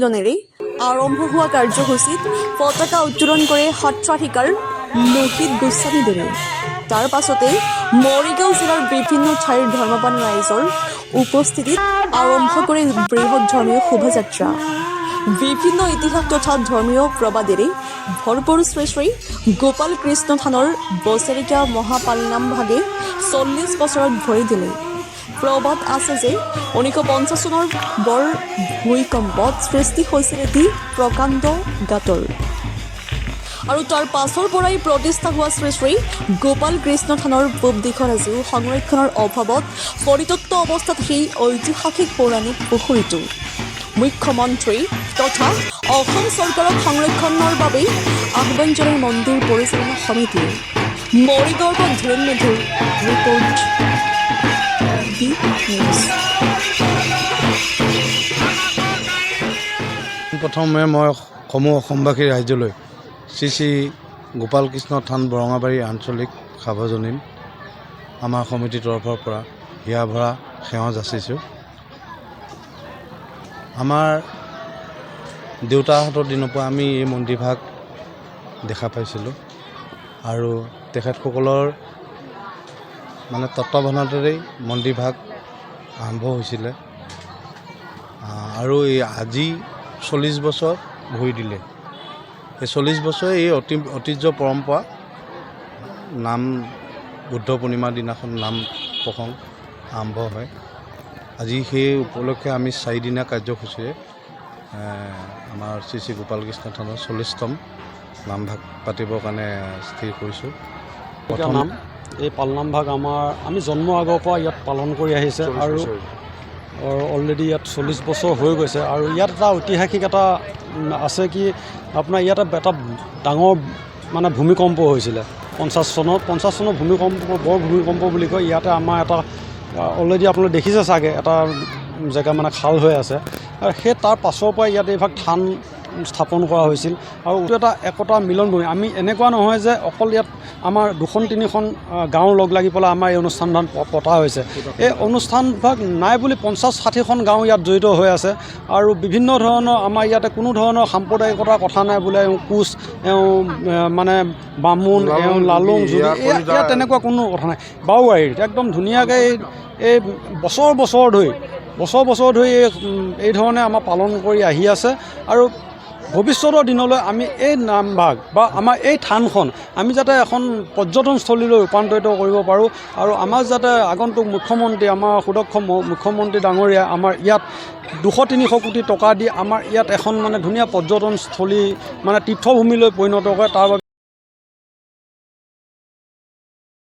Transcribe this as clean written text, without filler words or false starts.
জনেৰে আৰম্ভ হোৱা কাৰ্যসূচীত পতাকা উত্তোলন কৰে সত্ৰাধিকাৰ লোহিত গোস্বামীদেৱে। তাৰ পাছতে মৰিগাঁও জিলাৰ বিভিন্ন ঠাইৰ ধৰ্মপ্ৰাণ ৰাইজৰ উপস্থিতিত আৰম্ভ কৰে বৃহৎ ধৰ্মীয় শোভাযাত্ৰা। বিভিন্ন ইতিহাস তথা ধৰ্মীয় প্ৰবাদেৰে ভৰপূৰ শ্ৰী শ্ৰী গোপাল কৃষ্ণ থানৰ বছেৰেকীয়া মহাপালনাম ভাগে 40 বছৰত ভৰি দিলে। প্ৰবাদ আছে যে 1950 চনৰ বৰ ভূমিকম্পত সৃষ্টি হৈছিল এটি প্ৰকাণ্ড গাঁতৰ, আৰু তাৰ পাছৰ পৰাই প্ৰতিষ্ঠা হোৱা শ্ৰী শ্ৰী গোপাল কৃষ্ণ থানৰ পূব দিশত আজিও সংৰক্ষণৰ অভাৱত পৰিত্যক্ত অৱস্থাত সেই ঐতিহাসিক পৌৰাণিক পুখুৰীটো মুখ্যমন্ত্ৰী তথা অসম চৰকাৰক সংৰক্ষণৰ বাবে আহ্বান জনাই মন্দিৰ পৰিচালনা সমিতিয়ে। মৰিগাঁৱৰ পৰা ধীৰেন মেধিৰ ৰিপৰ্ট। প্ৰথমে মই সমূহ অসমবাসী ৰাইজলৈ শ্ৰী শ্ৰী গোপাল কৃষ্ণ থান বৰঙাবাৰী আঞ্চলিক সাৰ্বজনীন আমাৰ সমিতিৰ তৰফৰ পৰা হিয়া ভৰা সেৱা যাচিছোঁ। আমাৰ দেউতাহঁতৰ দিনৰ পৰা আমি এই মন্দিৰভাগ দেখা পাইছিলোঁ, আৰু তেখেতসকলৰ তত্বাৱধানতেই মন্দিৰভাগ আৰম্ভ হৈছিলে, আৰু এই আজি 40 বছৰ ভৰি দিলে। এই 40 বছৰে এই ঐতিহ্য পৰম্পৰা নাম বুদ্ধ পূৰ্ণিমাৰ দিনাখন নাম প্ৰসংগ আৰম্ভ হয়। আজি সেই উপলক্ষে আমি 4 দিনীয়া কাৰ্যসূচীৰে আমাৰ শ্ৰী শ্ৰী গোপাল কৃষ্ণ থানৰ 40তম নামভাগ পাতিবৰ কাৰণে স্থিৰ কৰিছোঁ। প্ৰথম নাম এই পালনাম ভাগ আমি জন্মৰ আগৰ পৰা ইয়াত পালন কৰি আহিছে, আৰু অলৰেডি ইয়াত 40 বছৰ হৈ গৈছে। আৰু ইয়াত এটা ঐতিহাসিক এটা আছে কি, আপোনাৰ ইয়াত এটা ডাঙৰ ভূমিকম্প হৈছিলে 50 চনৰ ভূমিকম্প, বৰ ভূমিকম্প বুলি কয়। ইয়াতে আমাৰ এটা অলৰেডি আপোনালোকে দেখিছে চাগে, এটা জেগা খাল হৈ আছে, আৰু সেই তাৰ পাছৰ পৰা ইয়াত এইভাগ থান স্থাপন কৰা হৈছিল। আৰু এইটো এটা একতা মিলনভূমি। আমি এনেকুৱা নহয় যে অকল ইয়াত আমাৰ 2-3খন গাঁও লগ লাগি পেলাই আমাৰ এই অনুষ্ঠানভাগ পতা হৈছে। এই অনুষ্ঠানভাগ নাই বুলি 50-60খন গাঁও ইয়াত জড়িত হৈ আছে, আৰু বিভিন্ন ধৰণৰ আমাৰ ইয়াতে কোনো ধৰণৰ সাম্প্ৰদায়িকতাৰ কথা নাই। বোলে কোচ, বামুণ, লালুং, ইয়াত তেনেকুৱা কোনো কথা নাই। বাওৱাৰীত একদম ধুনীয়াকৈ এই বছৰ বছৰ ধৰি এই ধৰণে আমাৰ পালন কৰি আহি আছে। আৰু ভৱিষ্যতৰ দিনলৈ আমি এই নামভাগ বা আমাৰ এই থানখন আমি যাতে এখন পৰ্যটনস্থলীলৈ ৰূপান্তৰিত কৰিব পাৰোঁ, আৰু আমাৰ যাতে আগন্তুক মুখ্যমন্ত্ৰী, আমাৰ সুদক্ষ মুখ্যমন্ত্ৰী ডাঙৰীয়া আমাৰ ইয়াত 200-300 কোটি টকা দি আমাৰ ইয়াত এখন ধুনীয়া পৰ্যটনস্থলী তীৰ্থভূমিলৈ পৰিণত কৰে। তাৰ বাবে